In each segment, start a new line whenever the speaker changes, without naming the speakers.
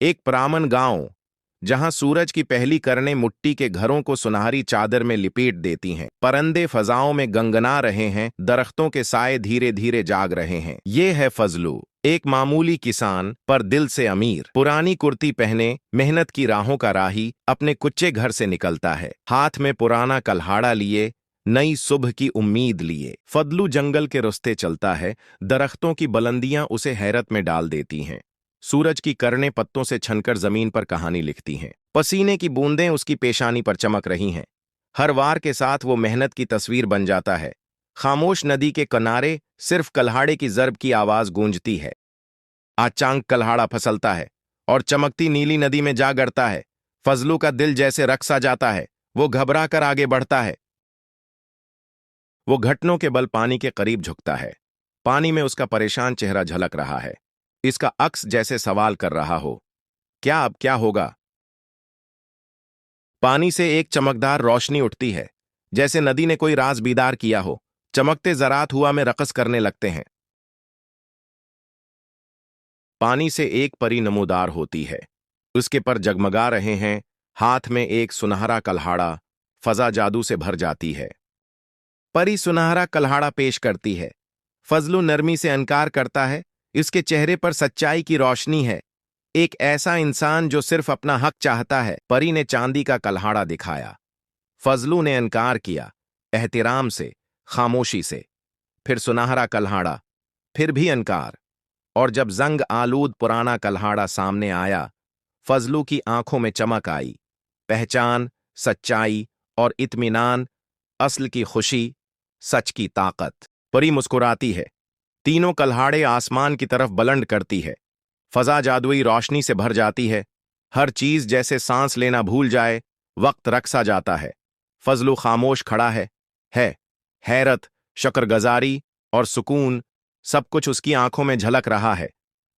एक पुरावन गांव जहां सूरज की पहली किरणें मिट्टी के घरों को सुनहरी चादर में लिपेट देती हैं। परिंदे फजाओं में गंगना रहे हैं, दरख्तों के साए धीरे धीरे जाग रहे हैं। ये है फजलू, एक मामूली किसान पर दिल से अमीर। पुरानी कुर्ती पहने, मेहनत की राहों का राही, अपने कुच्चे घर से निकलता है, हाथ में पुराना कल्हाड़ा लिए, नई सुबह की उम्मीद लिए। फजलू जंगल के रास्ते चलता है, दरख्तों की बुलंदियां उसे हैरत में डाल देती हैं। सूरज की किरणें पत्तों से छनकर जमीन पर कहानी लिखती हैं। पसीने की बूंदें उसकी पेशानी पर चमक रही हैं। हर वार के साथ वो मेहनत की तस्वीर बन जाता है। खामोश नदी के किनारे सिर्फ कल्हाड़े की जर्ब की आवाज गूंजती है। अचानक कल्हाड़ा फिसलता है और चमकती नीली नदी में जा गिरता है। फजलू का दिल जैसे रक्त सा जाता है। वो घबरा कर आगे बढ़ता है। वो घुटनों के बल पानी के करीब झुकता है। पानी में उसका परेशान चेहरा झलक रहा है। इसका अक्स जैसे सवाल कर रहा हो, क्या अब क्या होगा। पानी से एक चमकदार रोशनी उठती है, जैसे नदी ने कोई राज बीदार किया हो। चमकते ज़रात हुआ में रक़स करने लगते हैं। पानी से एक परी नमूदार होती है। उसके पर जगमगा रहे हैं, हाथ में एक सुनहरा कल्हाड़ा। फजा जादू से भर जाती है। परी सुनहरा कल्हाड़ा पेश करती है। फजलू नरमी से इनकार करता है। इसके चेहरे पर सच्चाई की रोशनी है। एक ऐसा इंसान जो सिर्फ अपना हक चाहता है। परी ने चांदी का कल्हाड़ा दिखाया। फजलू ने इनकार किया, एहतिराम से, खामोशी से। फिर सुनहरा कल्हाड़ा, फिर भी इनकार। और जब जंग आलूद पुराना कल्हाड़ा सामने आया, फजलू की आंखों में चमक आई। पहचान, सच्चाई और इत्मीनान, अस्ल की खुशी, सच की ताकत। परी मुस्कुराती है। तीनों कल्हाड़े आसमान की तरफ बुलंद करती है। फजा जादुई रोशनी से भर जाती है। हर चीज जैसे सांस लेना भूल जाए, वक्त रकसा जाता है। फजलू खामोश खड़ा है। हैरत, शुक्रगुजारी और सुकून, सब कुछ उसकी आंखों में झलक रहा है।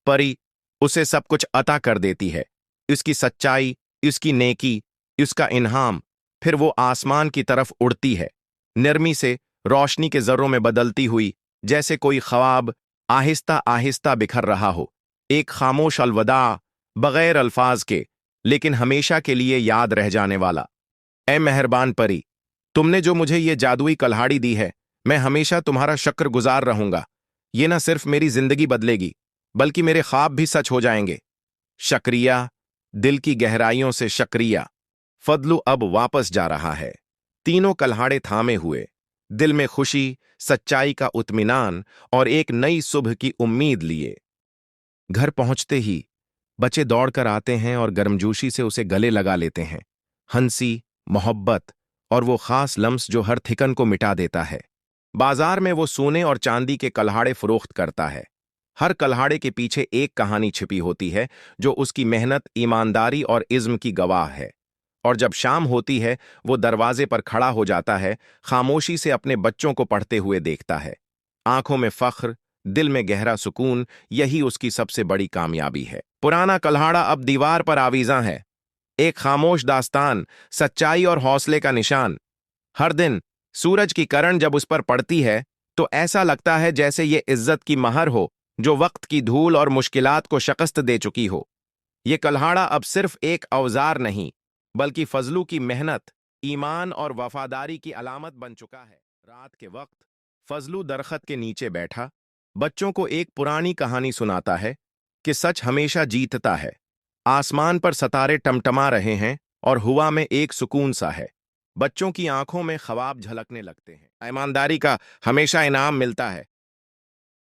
परी उसे सब कुछ अता कर देती है। इसकी सच्चाई, इसकी नेकी, इसका इन्हाम। फिर वो आसमान की तरफ उड़ती है, नरमी से, रोशनी के जर्रों में बदलती हुई, जैसे कोई ख्वाब आहिस्ता आहिस्ता बिखर रहा हो। एक खामोश अलविदा, बगैर अल्फाज के, लेकिन हमेशा के लिए याद रह जाने वाला। ए मेहरबान परी, तुमने जो मुझे ये जादुई कल्हाड़ी दी है, मैं हमेशा तुम्हारा शुक्रगुजार रहूंगा। ये न सिर्फ मेरी जिंदगी बदलेगी, बल्कि मेरे ख्वाब भी सच हो जाएंगे। शुक्रिया, दिल की गहराइयों से शुक्रिया। फजलू अब वापस जा रहा है, तीनों कल्हाड़े थामे हुए, दिल में खुशी, सच्चाई का इत्मीनान और एक नई सुबह की उम्मीद लिए। घर पहुंचते ही बच्चे दौड़कर आते हैं और गर्मजोशी से उसे गले लगा लेते हैं। हंसी, मोहब्बत और वो खास लम्स जो हर थिकन को मिटा देता है। बाजार में वो सोने और चांदी के कल्हाड़े फरोख्त करता है। हर कल्हाड़े के पीछे एक कहानी छिपी होती है, जो उसकी मेहनत, ईमानदारी और इज़्म की गवाह है। और जब शाम होती है, वो दरवाजे पर खड़ा हो जाता है, खामोशी से अपने बच्चों को पढ़ते हुए देखता है। आंखों में फख्र, दिल में गहरा सुकून। यही उसकी सबसे बड़ी कामयाबी है। पुराना कल्हाड़ा अब दीवार पर आवीज़ां है, एक खामोश दास्तान, सच्चाई और हौसले का निशान। हर दिन सूरज की किरण जब उस पर पड़ती है, तो ऐसा लगता है जैसे ये इज्जत की महर हो, जो वक्त की धूल और मुश्किलात को शिकस्त दे चुकी हो। ये कल्हाड़ा अब सिर्फ एक औजार नहीं, बल्कि फजलू की मेहनत, ईमान और वफादारी की अलामत बन चुका है। रात के वक्त फजलू दरख्त के नीचे बैठा, बच्चों को एक पुरानी कहानी सुनाता है कि सच हमेशा जीतता है। आसमान पर सितारे टमटमा रहे हैं और हवा में एक सुकून सा है। बच्चों की आंखों में ख्वाब झलकने लगते हैं। ईमानदारी का हमेशा इनाम मिलता है।